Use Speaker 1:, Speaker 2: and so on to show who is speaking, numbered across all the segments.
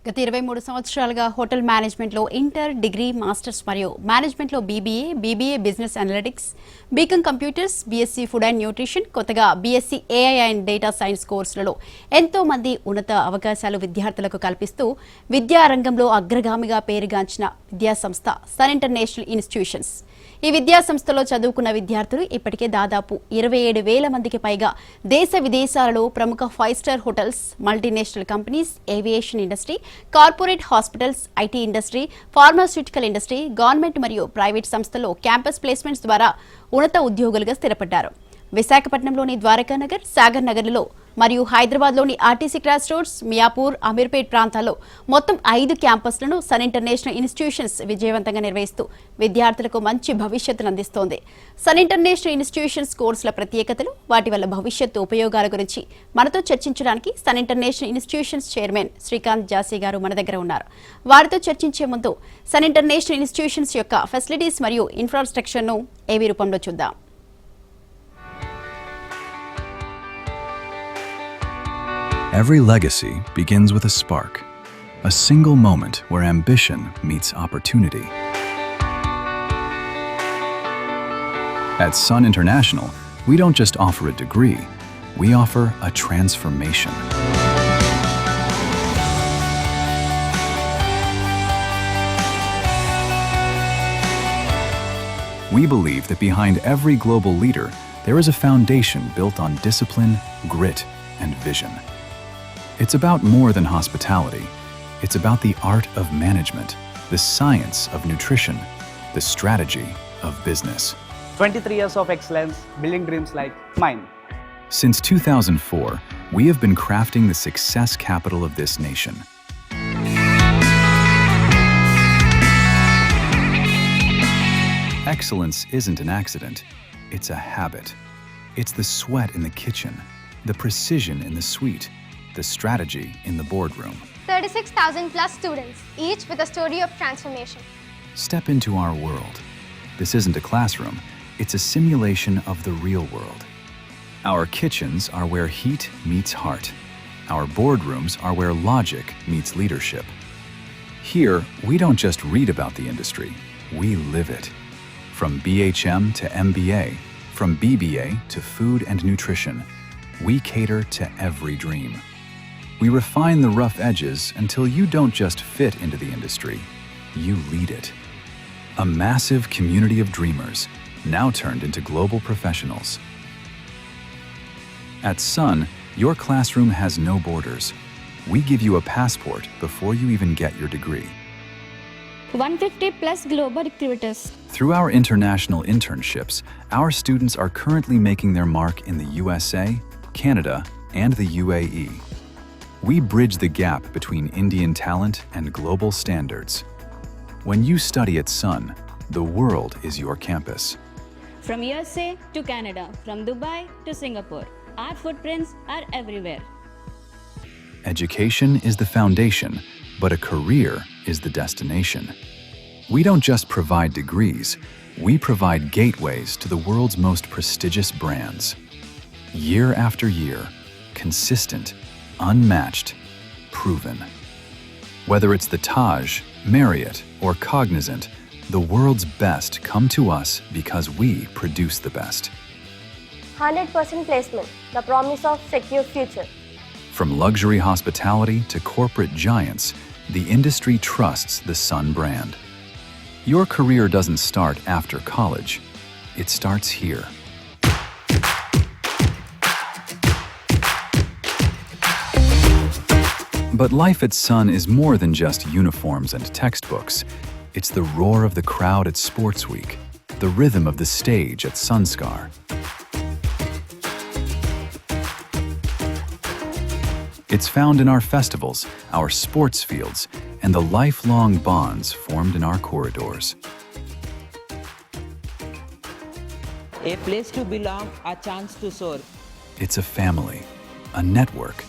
Speaker 1: గత 23 సంవత్సరాలుగా హోటల్ మేనేజ్మెంట్లో ఇంటర్, డిగ్రీ, మాస్టర్స్ మరియు మేనేజ్మెంట్లో BBA business analytics, BCom computers, BSc food and nutrition, కొత్తగా BSc AI and data science కోర్సులలో ఎంతో మంది ఉన్నత అవకాశాలు విద్యార్థులకు కల్పిస్తూ విద్యారంగంలో అగ్రగామిగా పేరుగాంచిన విద్యాసంస్థ సన్ ఇంటర్నేషనల్ ఇన్స్టిట్యూషన్స్. ఈ విద్యా సంస్థలో చదువుకున్న విద్యార్థులు ఇప్పటికే దాదాపు 27,000 మందికి పైగా దేశ విదేశాలలో ప్రముఖ 5-స్టార్ hotels, multinational companies, aviation industry, corporate hospitals, IT industry, pharmaceutical industry, government మరియు ప్రైవేట్ సంస్థల్లో క్యాంపస్ ప్లేస్మెంట్స్ ద్వారా ఉన్నత ఉద్యోగులుగా స్థిరపడ్డారు. విశాఖపట్నంలోని ద్వారకానగర్, సాగర్ నగర్లలో మరియు హైదరాబాద్లోని RTC cross roads, Miyapur, Ameerpet ప్రాంతాల్లో మొత్తం 5 క్యాంపస్లను సన్ ఇంటర్నేషనల్ ఇన్స్టిట్యూషన్స్ విజయవంతంగా నిర్వహిస్తూ విద్యార్థులకు మంచి భవిష్యత్తును అందిస్తోంది. సన్ ఇంటర్నేషనల్ ఇన్స్టిట్యూషన్స్ కోర్సుల ప్రత్యేకతలు, వాటి వల్ల భవిష్యత్తు ఉపయోగాల గురించి మనతో చర్చించడానికి Sun International institutions chairman Srikanth Jasi గారు మన దగ్గర ఉన్నారు. వారితో చర్చించే ముందు సన్ ఇంటర్నేషనల్ ఇన్స్టిట్యూషన్స్ యొక్క ఫెసిలిటీస్ మరియు ఇన్ఫ్రాస్ట్రక్చర్ను ఏవి రూపంలో చూద్దాం.
Speaker 2: Every legacy begins with a spark, a single moment where ambition meets opportunity. At Sun International, we don't just offer a degree, we offer a transformation. We believe that behind every global leader, there is a foundation built on discipline, grit, and vision. It's about more than hospitality. It's about the art of management, the science of nutrition, the strategy of business.
Speaker 3: 23 years of excellence, building dreams like mine.
Speaker 2: Since 2004, we have been crafting the success capital of this nation. Excellence isn't an accident, it's a habit. It's the sweat in the kitchen, the precision in the suite, the strategy in the boardroom.
Speaker 4: 36,000 plus students, each with a story of transformation.
Speaker 2: Step into our world. This isn't a classroom, it's a simulation of the real world. Our kitchens are where heat meets heart. Our boardrooms are where logic meets leadership. Here, we don't just read about the industry, we live it. From BHM to MBA, from BBA to food and nutrition, we cater to every dream. We refine the rough edges until you don't just fit into the industry, you lead it. A massive community of dreamers, now turned into global professionals. At Sun, your classroom has no borders. We give you a passport before you even get your degree.
Speaker 5: 150 plus global recruiters.
Speaker 2: Through our international internships, our students are currently making their mark in the USA, Canada, and the UAE. We bridge the gap between Indian talent and global standards. When you study at Sun, the world is your campus.
Speaker 5: From USA to Canada, from Dubai to Singapore, our footprints are everywhere.
Speaker 2: Education is the foundation, but a career is the destination. We don't just provide degrees, we provide gateways to the world's most prestigious brands. Year after year, consistent, unmatched, proven. Whether it's the Taj, Marriott, or Cognizant, the world's best come to us because we produce the best.
Speaker 4: 100% placement, the promise of secure future.
Speaker 2: From luxury hospitality to corporate giants, the industry trusts the Sun brand. Your career doesn't start after college, it starts here. But life at Sun is more than just uniforms and textbooks. It's the roar of the crowd at Sports Week, the rhythm of the stage at Sunskar. It's found in our festivals, our sports fields, and the lifelong bonds formed in our corridors.
Speaker 6: A place to belong, a chance to soar.
Speaker 2: It's a family, a network,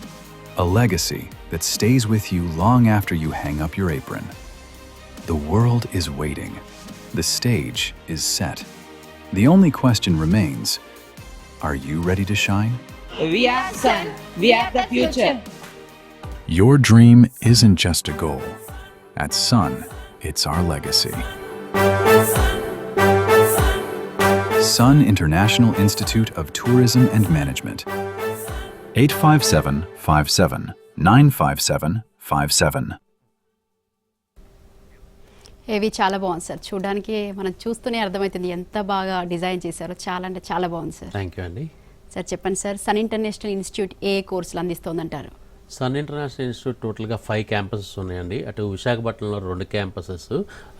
Speaker 2: a legacy that stays with you long after you hang up your apron. The world is waiting. The stage is set. The only question remains, are you ready to shine?
Speaker 6: We are Sun. We are the future.
Speaker 2: Your dream isn't just a goal. At Sun, it's our legacy. Sun International Institute of Tourism and Management. 85757 95757.
Speaker 1: ఏవి చాలా బాగుంది sir, చూడడానికి మనం చూస్తూనే అర్థమవుతుంది ఎంత బాగా design చేశారో. చాలా అంటే చాలా బాగుంది సార్.
Speaker 7: థ్యాంక్ యూ అండి.
Speaker 1: సార్ చెప్పండి సార్, సన్ ఇంటర్నేషనల్ ఇన్స్టిట్యూట్ ఏ కోర్సులు అందిస్తోందంటారు?
Speaker 7: సన్ ఇంటర్నేషనల్ ఇన్స్టిట్యూట్ టోటల్గా 5 క్యాంపసెస్ ఉన్నాయండి. అటు విశాఖపట్నంలో 2 క్యాంపసెస్,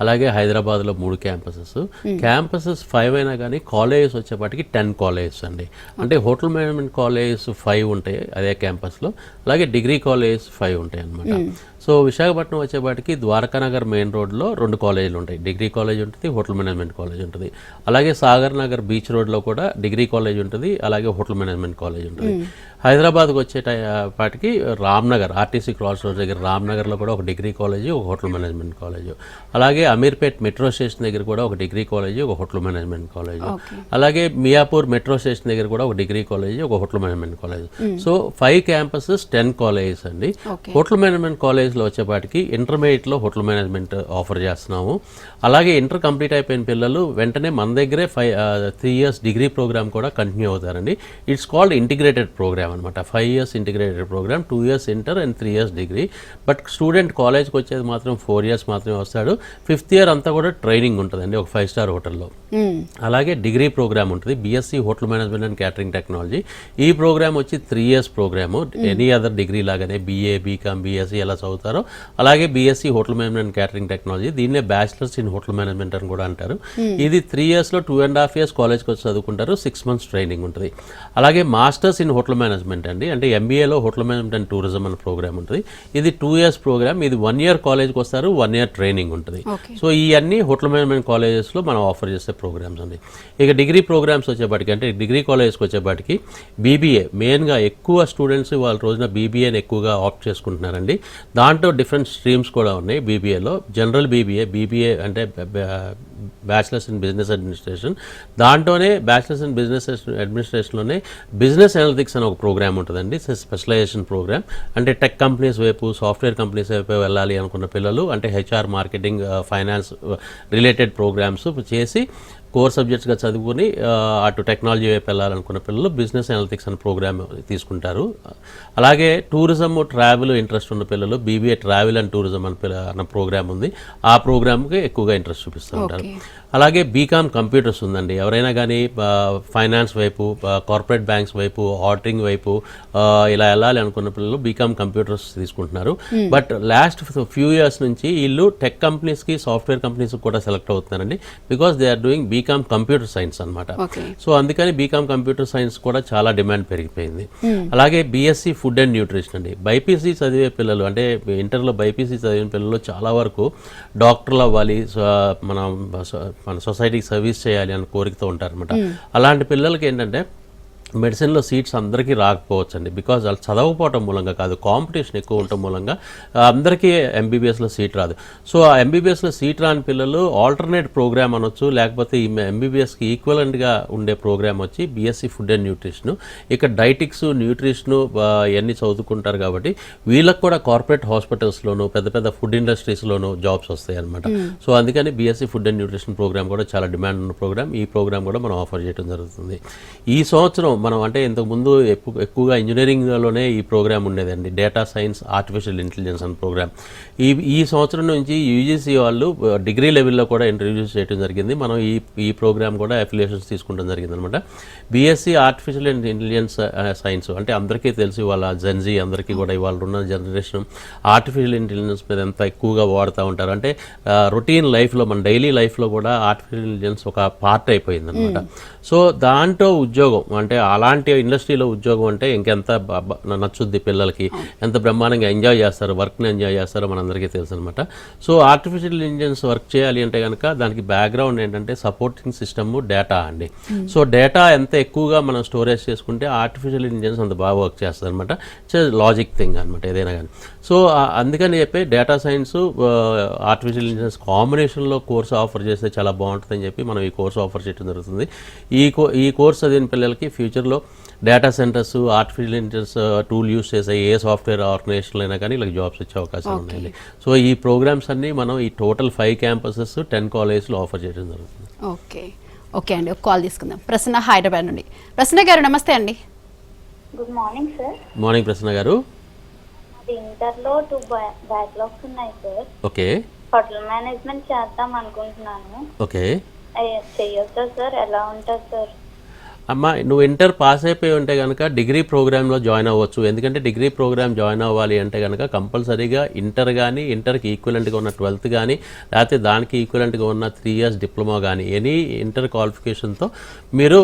Speaker 7: అలాగే హైదరాబాద్లో 3 క్యాంపసెస్. క్యాంపసెస్ 5 అయినా కానీ కాలేజెస్ వచ్చేపాటికి 10 కాలేజెస్ అండి. అంటే హోటల్ మేనేజ్మెంట్ కాలేజెస్ 5 ఉంటాయి అదే క్యాంపస్లో, అలాగే డిగ్రీ కాలేజెస్ 5 ఉంటాయి అన్నమాట. సో విశాఖపట్నం వచ్చేపాటికి ద్వారకానగర్ మెయిన్ రోడ్లో 2 కాలేజీలు ఉంటాయి. డిగ్రీ కాలేజ్ ఉంటుంది, హోటల్ మేనేజ్మెంట్ కాలేజ్ ఉంటుంది. అలాగే సాగర్ నగర్ బీచ్ రోడ్లో కూడా డిగ్రీ కాలేజ్ ఉంటుంది, అలాగే హోటల్ మేనేజ్మెంట్ కాలేజ్ ఉంటుంది. హైదరాబాద్కి వచ్చేపాటికి రామ్నగర్ ఆర్టీసీ క్రాస్ రోడ్ దగ్గర రామ్నగర్లో కూడా ఒక డిగ్రీ కాలేజీ, ఒక హోటల్ మేనేజ్మెంట్ కాలేజ్. అలాగే అమీర్పేట్ మెట్రో స్టేషన్ దగ్గర కూడా ఒక డిగ్రీ కాలేజీ, ఒక హోటల్ మేనేజ్మెంట్ కాలేజ్. అలాగే మియాపూర్ మెట్రో స్టేషన్ దగ్గర కూడా ఒక డిగ్రీ కాలేజీ, ఒక hotel management college. So 5 campuses 10 colleges అండి. హోటల్ మేనేజ్మెంట్ కాలేజ్లో వచ్చేపాటికి ఇంటర్మీడియట్లో హోటల్ మేనేజ్మెంట్ ఆఫర్ చేస్తున్నాము. అలాగే ఇంటర్ కంప్లీట్ అయిపోయిన పిల్లలు వెంటనే మన దగ్గరే 3 ఇయర్స్ డిగ్రీ ప్రోగ్రామ్ కూడా కంటిన్యూ అవుతారండి. ఇట్స్ కాల్డ్ ఇంటిగ్రేటెడ్ ప్రోగ్రామ్ అనమాట. 5 years integrated program, 2 years inter and 3 years degree. But student కాలేజ్కి వచ్చేది మాత్రం 4 ఇయర్స్ మాత్రమే వస్తాడు. 5th ఇయర్ అంతా కూడా ట్రైనింగ్ ఉంటుందండి ఒక 5 స్టార్ హోటల్లో. అలాగే డిగ్రీ ప్రోగ్రామ్ ఉంటుంది, BSc hotel management and catering technology. ఈ ప్రోగ్రామ్ వచ్చి 3 years programme. Any other degree లాగానే బీఏ, బీకామ్, బీఎస్సీ ఎలా చదువుతారో అలాగే BSc hotel management and catering technology. దీన్నే బ్యాచిలర్స్ ఇన్ హోటల్ మేనేజ్మెంట్ అని కూడా అంటారు. ఇది 3 ఇయర్స్లో 2.5 ఇయర్స్ కాలేజ్కి వచ్చి చదువుకుంటారు, 6 మంత్స్ ట్రైనింగ్ ఉంటుంది. అలాగే మాస్టర్స్ ఇన్ హోటల్ మేనేజ్మెంట్ అండి, అంటే ఎంబీఏలో హోటల్ మేనేజ్మెంట్ అండ్ టూరిజం అనే ప్రోగ్రామ్ ఉంటుంది. ఇది 2 ఇయర్స్ ప్రోగ్రామ్. ఇది 1 ఇయర్ కాలేజ్కి వస్తారు, 1 ఇయర్ ట్రైనింగ్ ఉంటుంది. సో ఇవన్నీ హోటల్ మేనేజ్మెంట్ కాలేజెస్లో మనం ఆఫర్ చేసే ప్రోగ్రామ్స్ అండి. ఇక డిగ్రీ ప్రోగ్రామ్స్ వచ్చేపాటికి అంటే డిగ్రీ కాలేజ్కి వచ్చేపాటికి బీబీఏ మెయిన్గా ఎక్కువ స్టూడెంట్స్ వాళ్ళ రోజున బీబీఏని ఎక్కువగా ఆప్ట్ చేసుకుంటున్నారండి. దాంట్లో డిఫరెంట్ స్ట్రీమ్స్ కూడా ఉన్నాయి. బీబీఏలో జనరల్ బీబీఏ అంటే బ్యాచిలర్స్ ఇన్ బిజినెస్ అడ్మినిస్ట్రేషన్. దాంట్లోనే బ్యాచిలర్స్ ఇన్ బిజినెస్ అడ్మినిస్ట్రేషన్లోనే బిజినెస్ అనలిటిక్స్ అనే ఒక ప్రోగ్రామ్ ఉంటుందండి, స్పెషలైజేషన్ ప్రోగ్రామ్. అంటే టెక్ కంపెనీస్ వైపు, సాఫ్ట్వేర్ కంపెనీస్ వైపు వెళ్ళాలి అనుకున్న పిల్లలు, అంటే HR, marketing, finance related programs చేసి కోర్ సబ్జెక్ట్స్గా చదువుకుని అటు టెక్నాలజీ వైపు వెళ్ళాలనుకున్న పిల్లలు బిజినెస్ అనలిటిక్స్ అనే ప్రోగ్రామ్ తీసుకుంటారు. అలాగే టూరిజం, ట్రావెల్ ఇంట్రెస్ట్ ఉన్న పిల్లలు బీబీఏ ట్రావెల్ అండ్ టూరిజం అన్న ప్రోగ్రామ్ ఉంది. ఆ ప్రోగ్రామ్కి ఎక్కువగా ఇంట్రెస్ట్ చూపిస్తూ ఉంటారు. అలాగే బీకామ్ కంప్యూటర్స్ ఉందండి. ఎవరైనా కానీ ఫైనాన్స్ వైపు, కార్పొరేట్ బ్యాంక్స్ వైపు, ఆడిటింగ్ వైపు ఇలా వెళ్ళాలి అనుకున్న పిల్లలు బీకామ్ కంప్యూటర్స్ తీసుకుంటున్నారు. బట్ లాస్ట్ ఫ్యూ ఇయర్స్ నుంచి వీళ్ళు టెక్ కంపెనీస్కి, సాఫ్ట్వేర్ కంపెనీస్కి కూడా సెలెక్ట్ అవుతున్నారండి. Because they are doing BCom computer science అనమాట. సో అందుకని బీకామ్ కంప్యూటర్ సైన్స్ కూడా చాలా డిమాండ్ పెరిగిపోయింది. అలాగే బీఎస్సీ ఫుడ్ అండ్ న్యూట్రిషన్ అండి. బైపీసీ చదివే పిల్లలు, అంటే ఇంటర్లో బైపీసీ చదివిన పిల్లలు చాలా వరకు డాక్టర్లు అవ్వాలి, మన సొసైటీకి సర్వీస్ చేయాలి అని కోరికతో ఉంటారనమాట. అలాంటి పిల్లలకి ఏంటంటే మెడిసిన్లో సీట్స్ అందరికీ రాకపోవచ్చు అండి. బికాజ్ వాళ్ళు చదవకపోవటం మూలంగా కాదు, కాంపిటీషన్ ఎక్కువ ఉండటం మూలంగా అందరికీ ఎంబీబీఎస్లో సీట్ రాదు. సో ఆ ఎంబీబీఎస్లో సీట్ రాని పిల్లలు ఆల్టర్నేట్ ప్రోగ్రామ్ అనొచ్చు, లేకపోతే ఈ ఎంబీబీఎస్కి ఈక్వలెంట్గా ఉండే ప్రోగ్రామ్ వచ్చి బీఎస్సీ ఫుడ్ అండ్ న్యూట్రిషన్. ఇక్కడ డైటిక్స్, న్యూట్రిషను ఇవన్నీ చదువుకుంటారు కాబట్టి వీళ్ళకి కూడా కార్పొరేట్ హాస్పిటల్స్లోను, పెద్ద పెద్ద ఫుడ్ ఇండస్ట్రీస్లోనూ జాబ్స్ వస్తాయి అనమాట. సో అందుకని BSc food and nutrition programme కూడా చాలా డిమాండ్ ఉన్న ప్రోగ్రామ్. ఈ ప్రోగ్రామ్ కూడా మనం ఆఫర్ చేయడం జరుగుతుంది. ఈ సంవత్సరం మనం అంటే ఇంతకుముందు ఎక్కువగా ఇంజనీరింగ్లోనే ఈ ప్రోగ్రామ్ ఉండేదండి, డేటా సైన్స్, ఆర్టిఫిషియల్ ఇంటెలిజెన్స్ అనే ప్రోగ్రామ్. ఈ సంవత్సరం నుంచి యూజీసీ వాళ్ళు డిగ్రీ లెవెల్లో కూడా ఇంట్రడ్యూస్ చేయడం జరిగింది. మనం ఈ ప్రోగ్రామ్ కూడా అఫిలియేషన్స్ తీసుకుంటాం జరిగింది అనమాట. బీఎస్సీ ఆర్టిఫిషియల్ ఇంటెలిజెన్స్ సైన్స్ అంటే అందరికీ తెలిసి వాళ్ళ జెన్జీ అందరికీ కూడా ఇవాళ ఉన్న జనరేషన్ ఆర్టిఫిషియల్ ఇంటెలిజెన్స్ మీద ఎంత ఎక్కువగా వాడుతూ ఉంటారు. అంటే రొటీన్ లైఫ్లో, మన డైలీ లైఫ్లో కూడా ఆర్టిఫిషియల్ ఇంటెలిజెన్స్ ఒక పార్ట్ అయిపోయింది అనమాట. సో దాంట్లో ఉద్యోగం, అంటే అలాంటి ఇండస్ట్రీలో ఉద్యోగం అంటే ఇంకెంత నచ్చుద్ది పిల్లలకి, ఎంత బ్రహ్మాండంగా ఎంజాయ్ చేస్తారు, వర్క్ని ఎంజాయ్ చేస్తారో మనందరికీ తెలుసు అనమాట. సో ఆర్టిఫిషియల్ ఇంటెలిజెన్స్ వర్క్ చేయాలి అంటే కనుక దానికి బ్యాక్గ్రౌండ్ ఏంటంటే సపోర్టింగ్ సిస్టమ్ డేటా అండి. సో డేటా ఎంత ఎక్కువగా మనం స్టోరేజ్ చేసుకుంటే ఆర్టిఫిషియల్ ఇంటెలిజెన్స్ అంత బాగా వర్క్ చేస్తుంది అనమాట. ఇట్స్ లాజిక్ థింగ్ అనమాట ఏదైనా కానీ. సో అందుకని చెప్పి డేటా సైన్స్ ఆర్టిఫిషియల్ ఇంటెలిజెన్స్ కాంబినేషన్లో కోర్స్ ఆఫర్ చేస్తే చాలా బాగుంటుందని చెప్పి మనం ఈ కోర్స్ ఆఫర్ చేయడం జరుగుతుంది. ఈ కోర్స్ చదివిన పిల్లలకి ఫ్యూచర్లో data centres, artificial intelligence tool use చేసే ఏ సాఫ్ట్వేర్ ఆర్గనైజేషన్లో అయినా కానీ ఇలా జాబ్స్ వచ్చే అవకాశం ఉన్నాయండి. సో ఈ ప్రోగ్రామ్స్ అన్నీ మనం ఈ టోటల్ 5 క్యాంపసెస్ 10 కాలేజెస్లో ఆఫర్ చేయడం జరుగుతుంది.
Speaker 1: ఓకే అండి, ఒక కాల్ తీసుకుందాం. ప్రసన్న హైదరాబాద్ నుండి. ప్రసన్న గారు నమస్తే అండి.
Speaker 8: Good morning sir.
Speaker 7: Morning Prasanna గారు.
Speaker 8: అది ఇంటర్లో 2 బ్యాక్లాగ్స్ ఉన్నాయి సార్.
Speaker 7: ఓకే.
Speaker 8: హోటల్ మేనేజ్మెంట్ చేద్దాం అనుకుంటున్నాను.
Speaker 7: ఓకే.
Speaker 8: చెయ్యొచ్చా సార్? ఎలా ఉంటుంది సార్?
Speaker 7: అమ్మ, నువ్వు ఇంటర్ పాస్ అయిపోయి ఉంటే కనుక డిగ్రీ ప్రోగ్రాంలో జాయిన్ అవ్వచ్చు. ఎందుకంటే డిగ్రీ ప్రోగ్రామ్ జాయిన్ అవ్వాలి అంటే కనుక కంపల్సరీగా ఇంటర్ కానీ, ఇంటర్కి ఈక్వలెంట్గా ఉన్న 12th కానీ, లేకపోతే దానికి ఈక్వలెంట్గా ఉన్న 3 years డిప్లొమా కానీ, ఎనీ ఇంటర్ క్వాలిఫికేషన్తో మీరు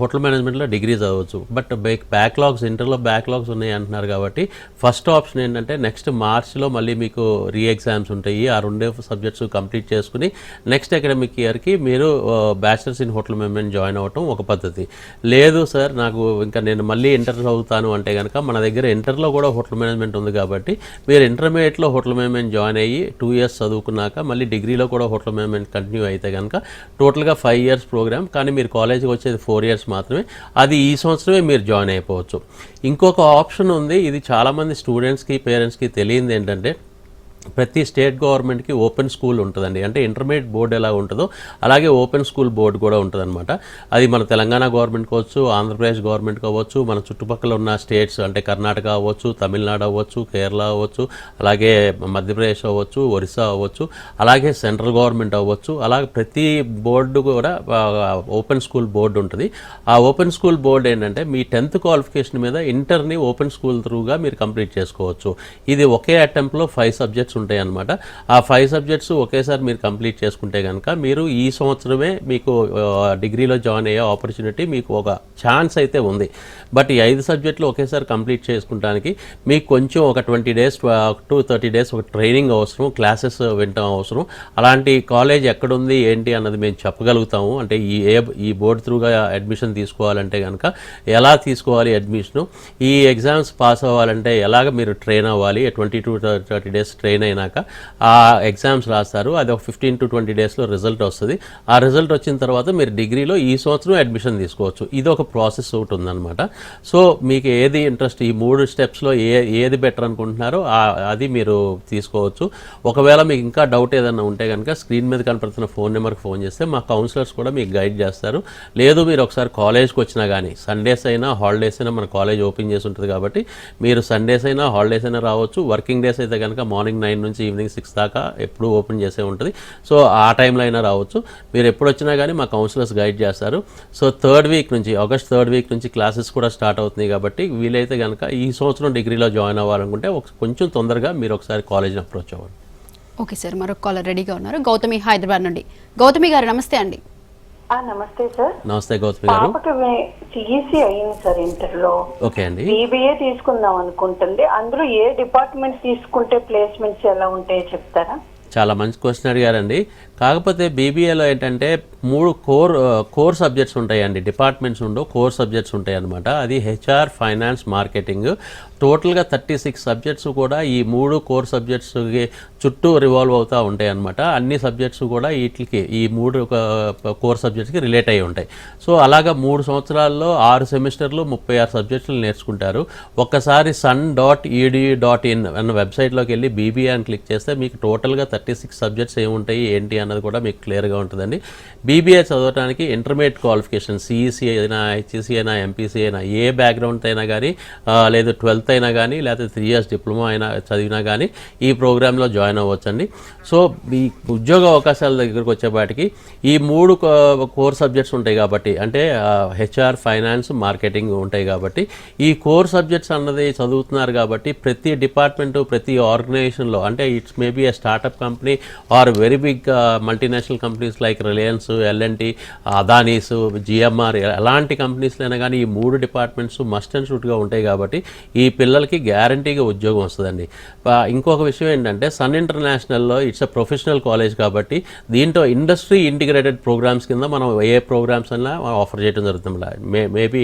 Speaker 7: హోటల్ మేనేజ్మెంట్లో డిగ్రీ చదవచ్చు. బట్ బ్యాక్లాగ్స్, ఇంటర్లో బ్యాక్లాగ్స్ ఉన్నాయి అంటున్నారు కాబట్టి ఫస్ట్ ఆప్షన్ ఏంటంటే నెక్స్ట్ మార్చ్లో మళ్ళీ మీకు ఎగ్జామ్స్ ఉంటాయి. ఆ 2 సబ్జెక్ట్స్ కంప్లీట్ చేసుకుని నెక్స్ట్ అకాడమిక్ ఇయర్కి మీరు bachelors in hotel management join అవ్వటం ఒక పద్ధతి. లేదు సార్, నాకు ఇంకా నేను మళ్ళీ ఇంటర్ చదువుతాను అంటే కనుక మన దగ్గర ఇంటర్లో కూడా హోటల్ మేనేజ్మెంట్ ఉంది కాబట్టి మీరు ఇంటర్మీడియట్లో హోటల్ మేనేజ్మెంట్ జాయిన్ అయ్యి 2 years చదువుకున్నాక మళ్ళీ డిగ్రీలో కూడా హోటల్ మేనేజ్మెంట్ కంటిన్యూ అయితే కనుక టోటల్గా 5 years ప్రోగ్రామ్. కానీ మీరు కాలేజీకి వచ్చేది 4 years మాత్రమే. అది ఈ సంవత్సరమే మీరు జాయిన్ అయిపోవచ్చు. ఇంకొక ఆప్షన్ ఉంది, ఇది చాలామంది స్టూడెంట్స్కి, పేరెంట్స్కి తెలియంది ఏంటంటే ప్రతి స్టేట్ గవర్నమెంట్కి ఓపెన్ స్కూల్ ఉంటుందండి. అంటే ఇంటర్మీడియట్ బోర్డు ఎలా ఉంటుందో అలాగే ఓపెన్ స్కూల్ బోర్డు కూడా ఉంటుందన్నమాట. అది మన తెలంగాణ గవర్నమెంట్ కావచ్చు, ఆంధ్రప్రదేశ్ గవర్నమెంట్ కావచ్చు, మన చుట్టుపక్కల ఉన్న స్టేట్స్ అంటే కర్ణాటక అవ్వచ్చు, తమిళనాడు అవ్వచ్చు, కేరళ అవ్వచ్చు, అలాగే మధ్యప్రదేశ్ అవ్వచ్చు, ఒరిస్సా అవ్వచ్చు, అలాగే సెంట్రల్ గవర్నమెంట్ అవ్వచ్చు. అలాగే ప్రతి బోర్డు కూడా ఓపెన్ స్కూల్ బోర్డు ఉంటుంది. ఆ ఓపెన్ స్కూల్ బోర్డు ఏంటంటే మీ 10th క్వాలిఫికేషన్ మీద ఇంటర్ని ఓపెన్ స్కూల్ త్రూగా మీరు కంప్లీట్ చేసుకోవచ్చు. ఇది ఒకే అటెంప్ట్లో 5 సబ్జెక్ట్స్ ఉంటాయి అన్నమాట. ఆ 5 సబ్జెక్ట్స్ ఒకేసారి మీరు కంప్లీట్ చేసుకుంటే కనుక మీరు ఈ సంవత్సరమే మీకు డిగ్రీలో జాయిన్ అయ్యే ఆపర్చునిటీ, మీకు ఒక ఛాన్స్ అయితే ఉంది. బట్ ఈ 5 సబ్జెక్టులు ఒకేసారి కంప్లీట్ చేసుకుంటానికి మీకు కొంచెం ఒక 20 days to 30 days ఒక ట్రైనింగ్ అవసరం, క్లాసెస్ వినటం అవసరం. అలాంటి కాలేజ్ ఎక్కడుంది ఏంటి అన్నది మేము చెప్పగలుగుతాము. అంటే ఈ బోర్డు త్రూగా అడ్మిషన్ తీసుకోవాలంటే కనుక ఎలా తీసుకోవాలి అడ్మిషను, ఈ ఎగ్జామ్స్ పాస్ అవ్వాలంటే ఎలాగ మీరు ట్రైన్ అవ్వాలి, 20 to 30 days ట్రైన్ అయినాక ఆ ఎగ్జామ్స్ రాస్తారు. అది ఒక 15 to 20 daysలో రిజల్ట్ వస్తుంది. ఆ రిజల్ట్ వచ్చిన తర్వాత మీరు డిగ్రీలో ఈ సంవత్సరం అడ్మిషన్ తీసుకోవచ్చు. ఇది ఒక ప్రాసెస్ ఒకటి ఉందన్నమాట. సో మీకు ఏది ఇంట్రెస్ట్, ఈ 3 స్టెప్స్లో ఏది బెటర్ అనుకుంటున్నారో అది మీరు తీసుకోవచ్చు. ఒకవేళ మీకు ఇంకా డౌట్ ఏదైనా ఉంటే కనుక స్క్రీన్ మీద కనపడుతున్న ఫోన్ నెంబర్కి ఫోన్ చేస్తే మా కౌన్సిలర్స్ కూడా మీకు గైడ్ చేస్తారు. లేదు మీరు ఒకసారి కాలేజ్కి వచ్చినా కానీ, సండేస్ అయినా హాలిడేస్ అయినా మన కాలేజ్ ఓపెన్ చేసి ఉంటుంది కాబట్టి మీరు సండేస్ అయినా హాలిడేస్ అయినా రావచ్చు. వర్కింగ్ డేస్ అయితే కనుక మార్నింగ్ 9 నుంచి ఈవినింగ్ 6 దాకా ఎప్పుడు ఓపెన్ చేసే ఉంటుంది. సో ఆ టైంలో అయినా రావచ్చు. మీరు ఎప్పుడు వచ్చినా కానీ మా కౌన్సిలర్స్ గైడ్ చేస్తారు. సో ఆగస్ట్ 3rd వీక్ నుంచి క్లాసెస్ కూడా స్టార్ట్ అవుతున్నాయి కాబట్టి వీలైతే కనుక ఈ సంవత్సరం డిగ్రీలో జాయిన్ అవ్వాలనుకుంటే కొంచెం తొందరగా మీరు ఒకసారి కాలేజ్ని అప్రోచ్ అవ్వండి.
Speaker 1: ఓకే సార్, మరొక కాలర్ రెడీగా ఉన్నారు. గౌతమి హైదరాబాద్ నుండి. గౌతమి గారు నమస్తే అండి.
Speaker 9: నమస్తే సార్.
Speaker 7: నమస్తే గౌతమి గారు.
Speaker 9: పాపకి సిఈసి అయ్యింది సార్ ఇంటర్లో.
Speaker 7: ఓకే అండి.
Speaker 9: బీబీఏ తీసుకుందాం అనుకుంటుంది. అందులో ఏ డిపార్ట్మెంట్ తీసుకుంటే ప్లేస్మెంట్స్ ఎలా ఉంటాయో చెప్తారా?
Speaker 7: చాలా మంచి క్వశ్చన్ అడిగారండి. కాకపోతే బీబీఏలో ఏంటంటే 3 కోర్ సబ్జెక్ట్స్ ఉంటాయండి. డిపార్ట్మెంట్స్ ఉండవు, కోర్ సబ్జెక్ట్స్ ఉంటాయి అన్నమాట. అది హెచ్ఆర్, ఫైనాన్స్, మార్కెటింగ్. టోటల్గా 36 సబ్జెక్ట్స్ కూడా ఈ 3 కోర్ సబ్జెక్ట్స్కి చుట్టూ రివాల్వ్ అవుతూ ఉంటాయి అన్నమాట. అన్ని సబ్జెక్ట్స్ కూడా వీటికి ఈ 3 కోర్ సబ్జెక్ట్స్కి రిలేట్ అయి ఉంటాయి. సో అలాగా 3 సంవత్సరాల్లో 6 సెమిస్టర్లు 36 సబ్జెక్టులు నేర్చుకుంటారు. ఒక్కసారి sun.edu.in అన్న వెబ్సైట్లోకి వెళ్ళి బీబీఏ అని క్లిక్ చేస్తే మీకు టోటల్గా 36 సబ్జెక్ట్స్ ఏముంటాయి ఏంటి అన్నది కూడా మీకు క్లియర్గా ఉంటుందండి. బీబీఏ చదవడానికి ఇంటర్మీడియట్ క్వాలిఫికేషన్ సిఈసి అయినా, హెచ్ఈసి అయినా, ఎంపీసీ అయినా, ఏ బ్యాక్గ్రౌండ్ అయినా కానీ, లేదు 12th అయినా కానీ, లేకపోతే 3 years డిప్లొమా అయినా చదివినా కానీ ఈ ప్రోగ్రాంలో జాయిన్ అవ్వచ్చండి. సో ఈ ఉద్యోగ అవకాశాల దగ్గరకు వచ్చేపాటికి ఈ 3 కోర్ సబ్జెక్ట్స్ ఉంటాయి కాబట్టి, అంటే హెచ్ఆర్, ఫైనాన్స్, మార్కెటింగ్ ఉంటాయి కాబట్టి ఈ కోర్ సబ్జెక్ట్స్ అన్నది చదువుతున్నారు కాబట్టి ప్రతి డిపార్ట్మెంటు, ప్రతి ఆర్గనైజేషన్లో, అంటే it's maybe a startup company or very big multinational companies like Reliance, LNT, Adanis, GMR ఎలాంటి కంపెనీస్లో అయినా కానీ ఈ 3 డిపార్ట్మెంట్స్ మస్ట్ అండ్ షుడ్గా ఉంటాయి కాబట్టి ఈ పిల్లలకి గ్యారంటీగా ఉద్యోగం వస్తుందండి. ఇంకొక విషయం ఏంటంటే సన్ ఇంటర్నేషనల్లో ఇట్స్ అ ప్రొఫెషనల్ కాలేజ్ కాబట్టి దీంట్లో ఇండస్ట్రీ ఇంటిగ్రేటెడ్ ప్రోగ్రామ్స్ కింద మనం ఏ ప్రోగ్రామ్స్ అయినా ఆఫర్ చేయడం జరుగుతుంది.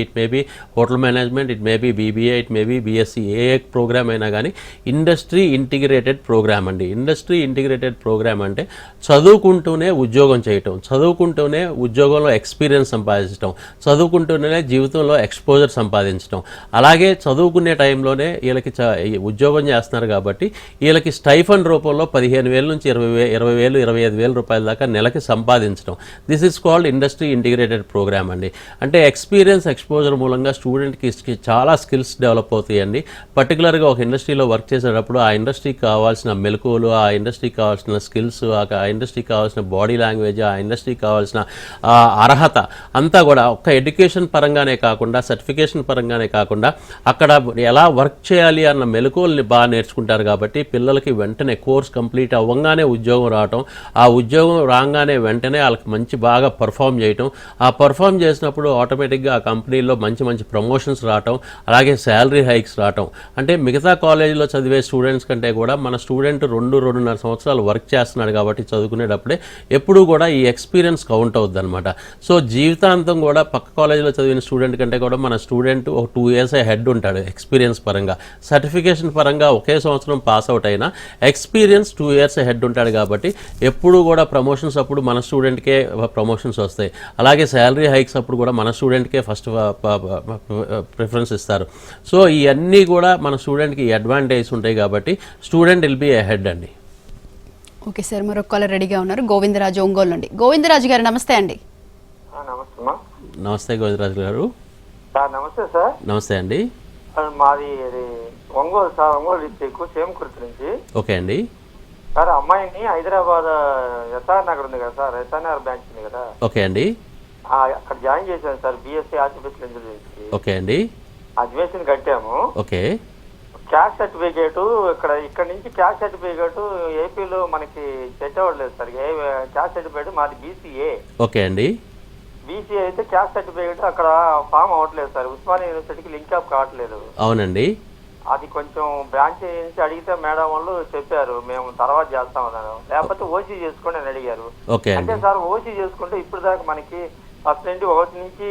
Speaker 7: It may be hotel management, it may be BBA, it may be BSc, a programme అయినా కానీ ఇండస్ట్రీ ఇంటిగ్రేటెడ్ ప్రోగ్రామ్ అండి. ఇండస్ట్రీ ఇంటిగ్రేటెడ్ ప్రోగ్రామ్ అంటే చదువుకుంటూనే ఉద్యోగం చేయటం, చదువుకుంటూనే ఉద్యోగంలో ఎక్స్పీరియన్స్ సంపాదించడం, చదువుకుంటూనే జీవితంలో ఎక్స్పోజర్ సంపాదించడం, అలాగే చదువుకునే టైంలోనే వీళ్ళకి ఉద్యోగం చేస్తున్నారు కాబట్టి వీళ్ళకి స్టైఫండ్ రూపంలో 15,000 నుంచి 20,000, 25,000 రూపాయల దాకా నెలకి సంపాదించడం. This is called industry integrated programme అండి. అంటే ఎక్స్పీరియన్స్ ఎక్స్పోజర్ మూలంగా స్టూడెంట్కి చాలా స్కిల్స్ డెవలప్ అవుతాయండి. పర్టికులర్గా ఒక ఇండస్ట్రీలో వర్క్ చేసేటప్పుడు ఆ ఇండస్ట్రీకి కావాల్సిన మెలకువలు, ఆ ఇండస్ట్రీకి కావాల్సిన స్కిల్స్, ఆ ఇండస్ట్రీకి కావాల్సిన బాడీ లాంగ్వేజ్, ఆ ఇండస్ట్రీకి కావాల్సిన అర్హత అంతా కూడా ఒక్క ఎడ్యుకేషన్ పరంగానే కాకుండా, సర్టిఫికేషన్ పరంగానే కాకుండా అక్కడ ఎలా వర్క్ చేయాలి అన్న మెలకువల్ని బాగా నేర్చుకుంటారు కాబట్టి పిల్లలకి వెంటనే కోర్స్ కంప్లీట్ అవ్వగానే ఉద్యోగం రావటం, ఆ ఉద్యోగం రాగానే వెంటనే వాళ్ళకి మంచి బాగా పర్ఫామ్ చేయటం, ఆ పర్ఫామ్ చేసినప్పుడు ఆటోమేటిక్గా ఆ కంపెనీలో మంచి మంచి ప్రమోషన్స్ రావటం, అలాగే శాలరీ హైక్స్ రావటం. అంటే మిగతా కాలేజీలో చదివే స్టూడెంట్స్ కంటే కూడా మన స్టూడెంట్ 2-2.5 సంవత్సరాలు వర్క్ చేస్తున్నాడు కాబట్టి చదువుకునేటప్పుడే ఎప్పుడూ కూడా ఈ ఎక్స్పీరియన్స్ కౌంట్ అవుద్ది అనమాట. సో జీవితాంతం కూడా పక్క కాలేజీలో చదివిన స్టూడెంట్ కంటే కూడా మన స్టూడెంట్ ఒక 2 years హెడ్ ఉంటాడు ఎక్స్పీరియన్స్ పరంగా. సర్టిఫికేషన్ పరంగా ఒకే సంవత్సరం పాస్ అవుట్ అయినా ఎక్స్పీరియన్స్ 2 years హెడ్ ఉంటాడు కాబట్టి ఎప్పుడు కూడా ప్రమోషన్స్ అప్పుడు మన స్టూడెంట్కే ప్రమోషన్స్ వస్తాయి. అలాగే శాలరీ హైక్స్ అప్పుడు కూడా మన స్టూడెంట్కే ఫస్ట్ ప్రిఫరెన్స్ ఇస్తారు. సో ఇవన్నీ కూడా మన స్టూడెంట్కి అడ్వాంటేజ్ ఉంటాయి కాబట్టి స్టూడెంట్ విల్ బి హెడ్ అండి.
Speaker 1: ఓకే సార్, మరొక కాలర్ రెడీగా ఉన్నారు. గోవిందరాజు ఒంగోలు నుండి. గోవిందరాజు గారు నమస్తే అండి.
Speaker 7: నమస్తే గోవిందరాజు గారు.
Speaker 10: నమస్తే సార్.
Speaker 7: నమస్తే అండి.
Speaker 10: మాది ఒంగోలు సార్, ఒంగోలు డిస్ట్రిక్ట్ సేమకుర్తి నుంచి.
Speaker 7: ఓకే అండి.
Speaker 10: సార్ అమ్మాయిని హైదరాబాద్ ఎస్ఆర్ నగర్ ఉంది కదా సార్, ఎస్ఆర్ నగర్ బ్రాంచ్ ఉంది కదా.
Speaker 7: ఓకే అండి.
Speaker 10: అక్కడ జాయిన్ చేశాను sir, BSc artificial intelligence.
Speaker 7: Okay అండి.
Speaker 10: అడ్మిషన్ కట్టాము.
Speaker 7: ఓకే.
Speaker 10: క్యాస్ట్ సర్టిఫికేట్ ఇక్కడ నుంచి క్యాస్ట్ సర్టిఫికేట్ ఏపీలో మనకి సెట్ అవ్వట్లేదు సార్. క్యాస్ట్ సర్టిఫికేట్ మాది బీసీఏ.
Speaker 7: ఓకే అండి.
Speaker 10: బీసీఏ అయితే క్యాస్ట్ సర్టిఫికేట్ అక్కడ ఫామ్ అవ్వట్లేదు సార్, ఉస్మానియా యూనివర్సిటీకి లింక్ అప్ కావట్లేదు.
Speaker 7: అవునండి.
Speaker 10: అది కొంచెం బ్రాంచ్ నుంచి అడిగితే మేడం వాళ్ళు చెప్పారు మేము తర్వాత చేస్తామన్నారు, లేకపోతే ఓసీ చేసుకోండి అని అడిగారు. అంటే సార్ ఓసీ చేసుకుంటే ఇప్పుడు దాకా మనకి ఫస్ట్ నుండి 1 నుంచి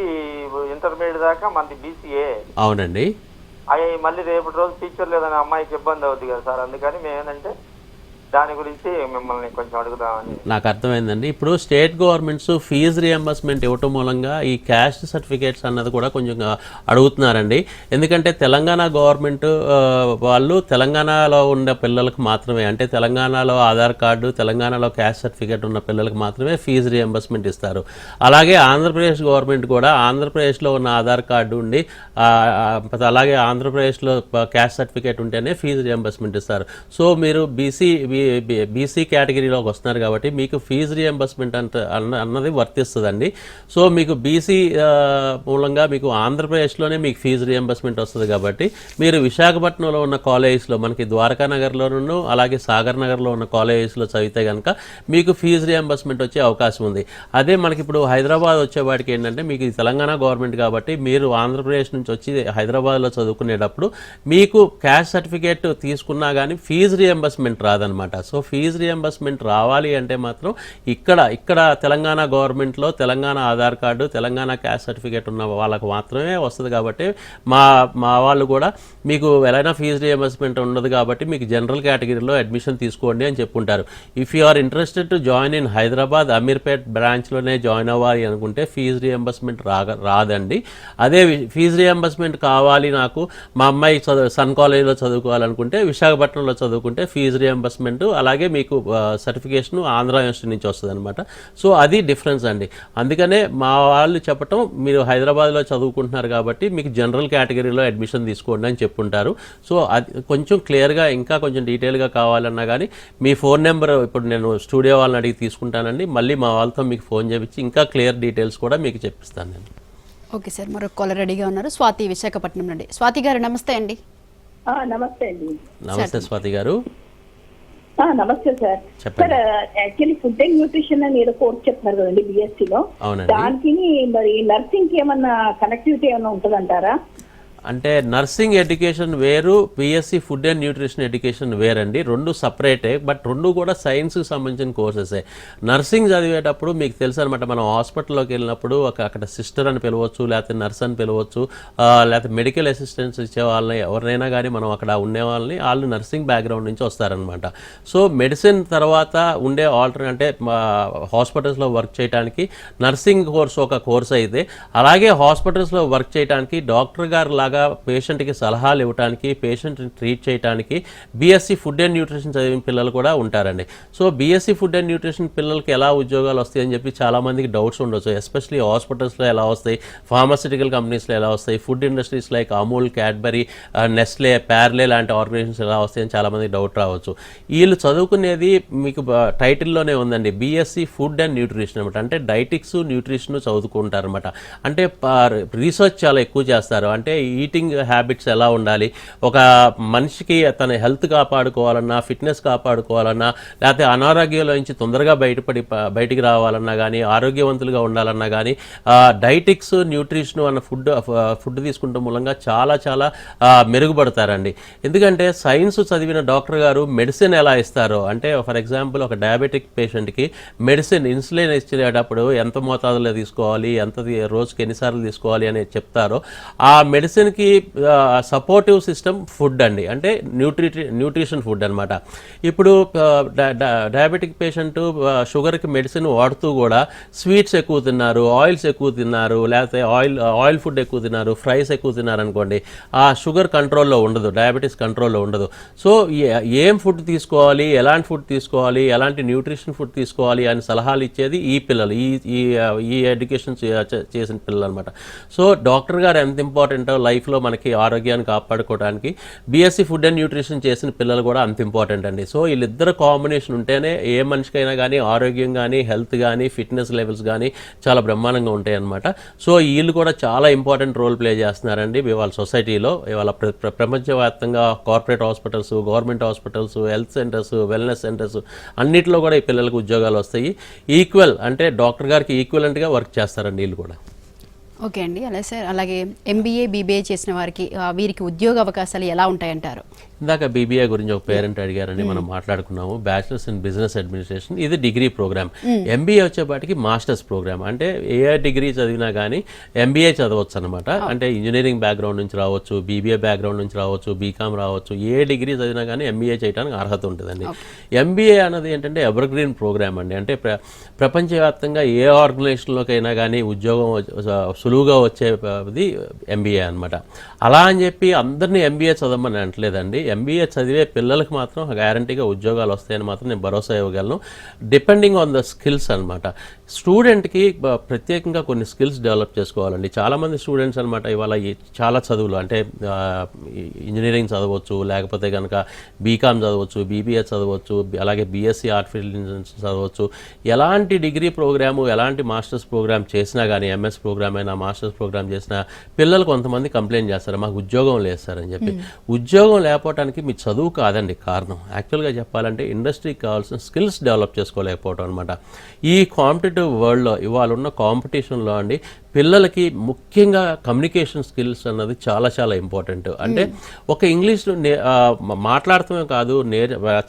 Speaker 10: ఇంటర్మీడియట్ దాకా మనది బీసీఏ.
Speaker 7: అవునండి.
Speaker 10: అవి మళ్ళీ రేపటి రోజు టీచర్ లేదని అమ్మాయికి ఇబ్బంది అవుతుంది కదా సార్, అందుకని మేమేంటంటే దాని గురించి మిమ్మల్ని కొంచెం అడుగుదామని.
Speaker 7: నాకు అర్థమైందండి. ఇప్పుడు స్టేట్ గవర్నమెంట్స్ ఫీజు రియంబర్స్మెంట్ ఇవ్వటం మూలంగా ఈ క్యాస్ట్ సర్టిఫికేట్స్ అన్నది కూడా కొంచెం అడుగుతున్నారండి. ఎందుకంటే తెలంగాణ గవర్నమెంట్ వాళ్ళు తెలంగాణలో ఉన్న పిల్లలకు మాత్రమే, అంటే తెలంగాణలో ఆధార్ కార్డు, తెలంగాణలో క్యాస్ట్ సర్టిఫికేట్ ఉన్న పిల్లలకు మాత్రమే ఫీజు రియంబర్స్మెంట్ ఇస్తారు. అలాగే ఆంధ్రప్రదేశ్ గవర్నమెంట్ కూడా ఆంధ్రప్రదేశ్లో ఉన్న ఆధార్ కార్డు ఉండి అలాగే ఆంధ్రప్రదేశ్లో క్యాస్ట్ సర్టిఫికేట్ ఉంటేనే ఫీజు రియంబర్స్మెంట్ ఇస్తారు. సో మీరు బీసీ కేటగిరీలోకి వస్తున్నారు కాబట్టి మీకు ఫీజు రియంబర్స్మెంట్ అన్నది వర్తిస్తుందండి. సో మీకు బీసీ మూలంగా మీకు ఆంధ్రప్రదేశ్లోనే మీకు ఫీజు రియంబర్స్మెంట్ వస్తుంది కాబట్టి మీరు విశాఖపట్నంలో ఉన్న కాలేజెస్లో మనకి ద్వారకా నగర్లోనూ అలాగే సాగర్ నగర్లో ఉన్న కాలేజెస్లో చదివితే కనుక మీకు ఫీజు రియంబర్స్మెంట్ వచ్చే అవకాశం ఉంది. అదే మనకి ఇప్పుడు హైదరాబాద్ వచ్చేవాడికి ఏంటంటే మీకు తెలంగాణ గవర్నమెంట్ కాబట్టి మీరు ఆంధ్రప్రదేశ్ నుంచి వచ్చి హైదరాబాద్లో చదువుకునేటప్పుడు మీకు క్యాస్ట్ సర్టిఫికేట్ తీసుకున్నా కానీ ఫీజు రియంబర్స్మెంట్ రాదనమాట. సో ఫీజు రియంబర్స్మెంట్ రావాలి అంటే మాత్రం ఇక్కడ తెలంగాణ గవర్నమెంట్లో Telangana Aadhaar card, Telangana caste certificate ఉన్న వాళ్ళకు మాత్రమే వస్తుంది కాబట్టి మా వాళ్ళు కూడా మీకు ఎలాగైనా ఫీజు రియంబర్స్మెంట్ ఉండదు కాబట్టి మీకు జనరల్ కేటగిరీలో అడ్మిషన్ తీసుకోండి అని చెప్పుకుంటారు. If you are interested to join in Hyderabad Ameerpet బ్రాంచ్లోనే జాయిన్ అవ్వాలి అనుకుంటే ఫీజు రియంబర్స్మెంట్ రాదండి. అదే ఫీజు రియంబర్స్మెంట్ కావాలి నాకు మా అమ్మాయి సన్ కాలేజీలో చదువుకోవాలనుకుంటే విశాఖపట్నంలో చదువుకుంటే ఫీజు రియంబర్స్మెంట్ అలాగే మీకు సర్టిఫికేషన్ ఆంధ్ర యూనివర్సిటీ నుంచి వస్తుంది అనమాట. సో అది డిఫరెన్స్ అండి. అందుకనే మా వాళ్ళు చెప్పటం మీరు హైదరాబాద్లో చదువుకుంటున్నారు కాబట్టి మీకు జనరల్ కేటగిరీలో అడ్మిషన్ తీసుకోండి అని చెప్పుంటారు. సో అది కొంచెం క్లియర్గా ఇంకా కొంచెం డీటెయిల్గా కావాలన్నా కానీ మీ ఫోన్ నెంబర్ ఇప్పుడు నేను స్టూడియో వాళ్ళని అడిగి తీసుకుంటానండి. మళ్ళీ మా వాళ్ళతో మీకు ఫోన్ చేపించి ఇంకా క్లియర్ డీటెయిల్స్ కూడా మీకు చెప్పిస్తాను నేను.
Speaker 1: ఓకే సార్, మరొక కాలర్ రెడీగా ఉన్నారు. స్వాతి విశాఖపట్నం నుండి. స్వాతి గారు నమస్తే అండి.
Speaker 11: నమస్తే అండి.
Speaker 7: నమస్తే స్వాతి గారు.
Speaker 9: నమస్తే సార్.
Speaker 7: చెప్పండి.
Speaker 9: Sir actually food and nutrition అని ఏదో కోర్స్ చెప్తున్నారు కదండి BSc లో.
Speaker 7: అవునండి.
Speaker 9: దానికి మరి నర్సింగ్ కి ఏమన్నా కనెక్టివిటీ ఏమన్నా ఉంటుందంటారా?
Speaker 7: అంటే నర్సింగ్ ఎడ్యుకేషన్ వేరు, PSC food and nutrition education వేరండి. రెండు సపరేటే, బట్ రెండు కూడా సైన్స్కి సంబంధించిన కోర్సెసే. నర్సింగ్ చదివేటప్పుడు మీకు తెలుసు అనమాట, మనం హాస్పిటల్లోకి వెళ్ళినప్పుడు అక్కడ సిస్టర్ అని పిలవచ్చు, లేకపోతే నర్స్ అని పిలవచ్చు, లేకపోతే మెడికల్ అసిస్టెన్స్ ఇచ్చే వాళ్ళని ఎవరినైనా కానీ మనం అక్కడ ఉండే వాళ్ళని వాళ్ళు నర్సింగ్ బ్యాక్గ్రౌండ్ నుంచి వస్తారనమాట. సో మెడిసిన్ తర్వాత ఉండే అంటే హాస్పిటల్స్లో వర్క్ చేయడానికి నర్సింగ్ కోర్స్ ఒక కోర్స్ అయితే, అలాగే హాస్పిటల్స్లో వర్క్ చేయడానికి డాక్టర్ గారు లాగా పేషెంట్కి సలహాలు ఇవ్వడానికి, పేషెంట్ని ట్రీట్ చేయడానికి బీఎస్సీ ఫుడ్ అండ్ న్యూట్రిషన్ చదివిన పిల్లలు కూడా ఉంటారండి. So BSc food and nutrition పిల్లలకి ఎలా ఉద్యోగాలు వస్తాయి అని చెప్పి చాలామందికి డౌట్స్ ఉండొచ్చు. ఎస్పెషలీ హాస్పిటల్స్లో ఎలా వస్తాయి, ఫార్మాసిటికల్ కంపెనీస్లో ఎలా వస్తాయి, food industries like Amul, Cadbury, Nestle, Parle లాంటి ఆర్గనైజేషన్స్ ఎలా వస్తాయి అని చాలామందికి డౌట్ రావచ్చు. వీళ్ళు చదువుకునేది మీకు టైటిల్లోనే ఉందండి, బీఎస్సీ ఫుడ్ అండ్ న్యూట్రిషన్ అనమాట. అంటే డైటిక్స్, న్యూట్రిషన్ చదువుకుంటారనమాట. అంటే రీసెర్చ్ చాలా ఎక్కువ చేస్తారు. అంటే ఈటింగ్ హ్యాబిట్స్ ఎలా ఉండాలి, ఒక మనిషికి తన హెల్త్ కాపాడుకోవాలన్నా, ఫిట్నెస్ కాపాడుకోవాలన్నా, లేకపోతే అనారోగ్యంలో నుంచి తొందరగా బయటికి రావాలన్నా కానీ, ఆరోగ్యవంతులుగా ఉండాలన్నా కానీ డైటిక్స్, న్యూట్రిషన్ అన్న ఫుడ్ తీసుకుంటాం మూలంగా చాలా చాలా మెరుగుపడతారండి. ఎందుకంటే సైన్స్ చదివిన డాక్టర్ గారు మెడిసిన్ ఎలా ఇస్తారో, అంటే ఫర్ ఎగ్జాంపుల్ ఒక డయాబెటిక్ పేషెంట్కి మెడిసిన్ ఇన్సులిన్ ఇచ్చేటప్పుడు ఎంత మోతాదులో తీసుకోవాలి, రోజుకి ఎన్నిసార్లు తీసుకోవాలి అని చెప్తారో, ఆ మెడిసిన్కి సపోర్టివ్ సిస్టమ్ ఫుడ్ అండి, అంటే న్యూట్రిషన్ ఫుడ్ అనమాట. ఇప్పుడు డయాబెటిక్ పేషెంట్ షుగర్కి మెడిసిన్ వాడుతూ కూడా స్వీట్స్ ఎక్కువ తిన్నారు, ఆయిల్స్ ఎక్కువ తిన్నారు, లేకపోతే ఆయిల్ ఫుడ్ ఎక్కువ తిన్నారు, ఫ్రైస్ ఎక్కువ తిన్నారు అనుకోండి, ఆ షుగర్ కంట్రోల్లో ఉండదు, డయాబెటీస్ కంట్రోల్లో ఉండదు. సో ఏం ఫుడ్ తీసుకోవాలి, ఎలాంటి ఫుడ్ తీసుకోవాలి, ఎలాంటి న్యూట్రిషన్ ఫుడ్ తీసుకోవాలి అని సలహాలు ఇచ్చేది ఈ పిల్లలు, ఈ ఎడ్యుకేషన్ చేసిన పిల్లలు అనమాట. సో డాక్టర్ గారు ఎంత ఇంపార్టెంటో లైఫ్లో మనకి ఆరోగ్యాన్ని కాపాడుకోవడానికి బీఎస్సీ ఫుడ్ అండ్ న్యూట్రిషన్ చేసిన పిల్లలు కూడా అంత ఇంపార్టెంట్ అండి. సో వీళ్ళిద్దరు కాంబినేషన్ ఉంటేనే ఏ మనిషికైనా కానీ ఆరోగ్యం కానీ, హెల్త్ కానీ, ఫిట్నెస్ లెవెల్స్ కానీ చాలా బ్రహ్మాండంగా ఉంటాయి అన్నమాట. సో వీళ్ళు కూడా చాలా ఇంపార్టెంట్ రోల్ ప్లే చేస్తున్నారండి ఇవాళ సొసైటీలో. ఇవాళ ప్రపంచవ్యాప్తంగా corporate hospitals, government hospitals, health centres, wellness centres అన్నింటిలో కూడా ఈ పిల్లలకు ఉద్యోగాలు వస్తాయి. ఈక్వల్ అంటే డాక్టర్ గారికి ఈక్వలెంట్గా వర్క్ చేస్తారండి వీళ్ళు కూడా.
Speaker 1: ఓకే అండి. అలాగే సార్, అలాగే ఎంబీఏ, బీబీఏ చేసిన వీరికి ఉద్యోగ అవకాశాలు ఎలా ఉంటాయంటారు?
Speaker 7: ఇందాక బీబీఏ గురించి ఒక పేరెంట్ అడిగారని మనం మాట్లాడుకున్నాము. బ్యాచిలర్స్ ఇన్ బిజినెస్ అడ్మినిస్ట్రేషన్, ఇది డిగ్రీ ప్రోగ్రామ్. ఎంబీఏ వచ్చేపాటికి మాస్టర్స్ ప్రోగ్రామ్. అంటే ఏ డిగ్రీ చదివినా కానీ ఎంబీఏ చదవచ్చు అనమాట. అంటే ఇంజనీరింగ్ బ్యాక్గ్రౌండ్ నుంచి రావచ్చు, బీబీఏ బ్యాక్గ్రౌండ్ నుంచి రావచ్చు, బీకామ్ రావచ్చు, ఏ డిగ్రీ చదివినా కానీ ఎంబీఏ చేయడానికి అర్హత ఉంటుందండి. ఎంబీఏ అన్నది ఏంటంటే ఎవర్ గ్రీన్ ప్రోగ్రామ్ అండి. అంటే ప్రపంచవ్యాప్తంగా ఏ ఆర్గనైజేషన్లోకైనా కానీ ఉద్యోగం సులువుగా వచ్చేది ఎంబీఏ అనమాట. అలా అని చెప్పి అందరినీ ఎంబీఏ చదవమని అంటలేదండి. ఎంబీఏ చదివే పిల్లలకు మాత్రం గ్యారంటీగా ఉద్యోగాలు వస్తాయని మాత్రం నేను భరోసా ఇవ్వగలను. డిపెండింగ్ ఆన్ ద స్కిల్స్ అనమాట. స్టూడెంట్కి ప్రత్యేకంగా కొన్ని స్కిల్స్ డెవలప్ చేసుకోవాలండి. చాలామంది స్టూడెంట్స్ అనమాట ఇవాళ చాలా చదువులు, అంటే ఇంజనీరింగ్ చదవచ్చు, లేకపోతే కనుక బీకామ్ చదవచ్చు, బీబీఏ చదవచ్చు, అలాగే బీఎస్సీ ఆర్టిఫిషియల్ ఇంటెలిజెన్స్ చదవచ్చు. ఎలాంటి డిగ్రీ ప్రోగ్రాము, ఎలాంటి మాస్టర్స్ ప్రోగ్రామ్ చేసినా కానీ, ఎంఎస్ ప్రోగ్రామ్ అయినా మాస్టర్స్ ప్రోగ్రామ్ చేసిన పిల్లలు కొంతమంది కంప్లైంట్ చేస్తారు, మాకు ఉద్యోగం లేదు సార్ అని చెప్పి. ఉద్యోగం లేకపోవడానికి మీ చదువు కాదండి కారణం. యాక్చువల్గా చెప్పాలంటే ఇండస్ట్రీకి కావాల్సిన స్కిల్స్ డెవలప్ చేసుకోలేకపోవడం అనమాట. ఈ కాంపిటేటివ్ వరల్డ్లో ఇవాళ ఉన్న కాంపిటీషన్లో అండి పిల్లలకి ముఖ్యంగా కమ్యూనికేషన్ స్కిల్స్ అన్నది చాలా చాలా ఇంపార్టెంట్. అంటే ఒక ఇంగ్లీష్ మాట్లాడటమే కాదు,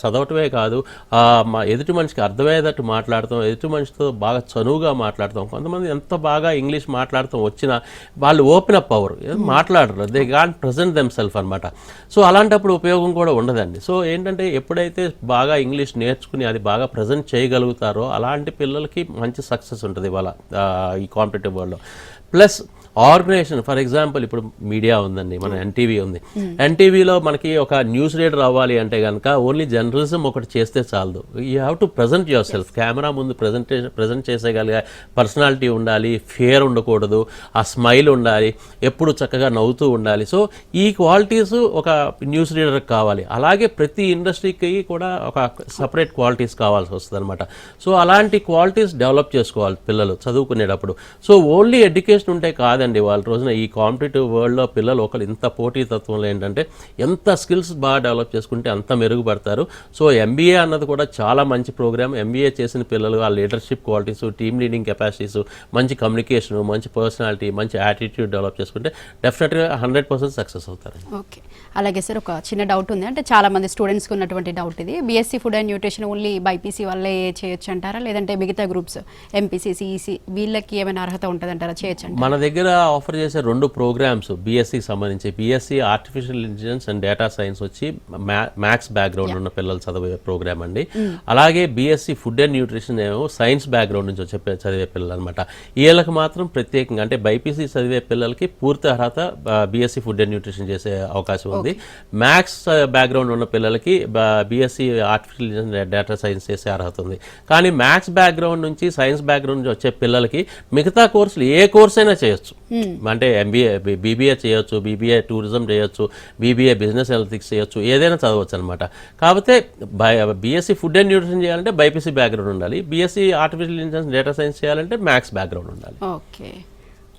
Speaker 7: చదవటమే కాదు, ఎదుటి మనిషికి అర్థమయ్యేటట్టు మాట్లాడతాం, ఎదుటి మనిషితో బాగా చనువుగా మాట్లాడతాం. కొంతమంది ఎంత బాగా ఇంగ్లీష్ మాట్లాడతాం వచ్చినా వాళ్ళు ఓపెన్ అప్ అవరు, మాట్లాడరు, they can't present them self అనమాట. సో అలాంటప్పుడు ఉపయోగం కూడా ఉండదండి. సో ఏంటంటే ఎప్పుడైతే బాగా ఇంగ్లీష్ నేర్చుకుని అది బాగా ప్రజెంట్ చేయగలుగుతారో అలాంటి పిల్లలకి మంచి సక్సెస్ ఉంటుంది ఇవాళ ఈ కాంపిటేటివ్ వరల్డ్లో. ప్లస్ ఆర్గనైజేషన్, ఫర్ ఎగ్జాంపుల్ ఇప్పుడు మీడియా ఉందండి, మన ఎన్టీవీ ఉంది. ఎన్టీవీలో మనకి ఒక న్యూస్ రీడర్ అవ్వాలి అంటే కనుక ఓన్లీ జర్నలిజం ఒకటి చేస్తే చాలదు. You have to present your self. Camera ముందు ప్రజెంట్ చేసేగలిగే పర్సనాలిటీ ఉండాలి, ఫియర్ ఉండకూడదు, ఆ స్మైల్ ఉండాలి, ఎప్పుడు చక్కగా నవ్వుతూ ఉండాలి. సో ఈ క్వాలిటీస్ ఒక న్యూస్ రీడర్కి కావాలి. అలాగే ప్రతి ఇండస్ట్రీకి కూడా ఒక సపరేట్ క్వాలిటీస్ కావాల్సి వస్తుంది అనమాట. సో అలాంటి క్వాలిటీస్ డెవలప్ చేసుకోవాలి పిల్లలు చదువుకునేటప్పుడు. సో ఓన్లీ ఎడ్యుకేషన్ ఉంటే కాదండి, అండి వాళ్ళ రోజున ఈ కాంపిటేటివ్ వరల్డ్లో పిల్లలు ఒకరు ఇంత పోటీతత్వంలో ఏంటంటే ఎంత స్కిల్స్ బాగా డెవలప్ చేసుకుంటే అంత మెరుగుపడతారు. సో MBA అన్నది కూడా చాలా మంచి ప్రోగ్రామ్. MBA చేసిన పిల్లలు ఆ leadership qualities, team leading capacities, మంచి కమ్యూనికేషన్, మంచి పర్సనాలిటీ, మంచి యాటిట్యూడ్ డెవలప్ చేసుకుంటే డెఫినెట్గా 100% సక్సెస్ అవుతారు.
Speaker 1: ఓకే, అలాగే సార్ ఒక చిన్న డౌట్ ఉంది, అంటే చాలా మంది స్టూడెంట్స్కి ఉన్నటువంటి డౌట్ ఇది. BSc food and nutrition only BiPC వల్లే చేయొచ్చు అంటారా, లేదంటే మిగతా గ్రూప్స్ MPC, CEC వీళ్ళకి ఏమైనా అర్హత ఉంటుందంటారా, చేయొచ్చు అంటారా?
Speaker 7: మన దగ్గర ఆఫర్ చేసే 2 ప్రోగ్రామ్స్ BScకి సంబంధించి, BSc artificial intelligence and data science వచ్చి మ్యాథ్స్ బ్యాక్గ్రౌండ్ ఉన్న పిల్లలు చదివే ప్రోగ్రామ్ అండి. అలాగే BSc ఫుడ్ అండ్ న్యూట్రిషన్ ఏమో సైన్స్ బ్యాక్గ్రౌండ్ నుంచి వచ్చే చదివే పిల్లలు అనమాట. వీళ్ళకి మాత్రం ప్రత్యేకంగా అంటే బైపీసీ చదివే పిల్లలకి పూర్తి అర్హత BSc ఫుడ్ అండ్ న్యూట్రిషన్ చేసే అవకాశం ఉంది. మ్యాథ్స్ బ్యాక్గ్రౌండ్ ఉన్న పిల్లలకి BSc artificial intelligence data science చేసే అర్హత ఉంది. కానీ మ్యాథ్స్ బ్యాక్గ్రౌండ్ నుంచి సైన్స్ బ్యాక్గ్రౌండ్ నుంచి వచ్చే పిల్లలకి మిగతా కోర్సులు ఏ కోర్స్ అయినా చేయొచ్చు. అంటే BBA చేయొచ్చు, BBA టూరిజం చేయొచ్చు, BBA బిజినెస్ అనలిటిక్స్ చేయొచ్చు, ఏదైనా చదవచ్చు అనమాట. కాకపోతే BSc ఫుడ్ అండ్ న్యూట్రిషన్ చేయాలంటే బైపీసీ బ్యాక్గ్రౌండ్ ఉండాలి, BSc artificial intelligence data science చేయాలంటే మ్యాథ్స్ బ్యాక్గ్రౌండ్ ఉండాలి.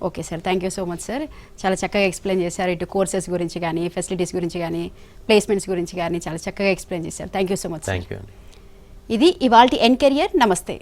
Speaker 1: Okay sir, thank you so much sir. చాలా చక్కగా ఎక్స్ప్లెయిన్ చేశారు. ఇటు కోర్సెస్ గురించి కానీ, ఫెసిలిటీస్ గురించి కానీ, ప్లేస్మెంట్స్ గురించి కానీ చాలా చక్కగా ఎక్స్ప్లెయిన్ చేశారు. Thank you so much.
Speaker 7: Thank you అండి.
Speaker 1: ఇది ఇవాల్టి ఎన్ కెరియర్. నమస్తే.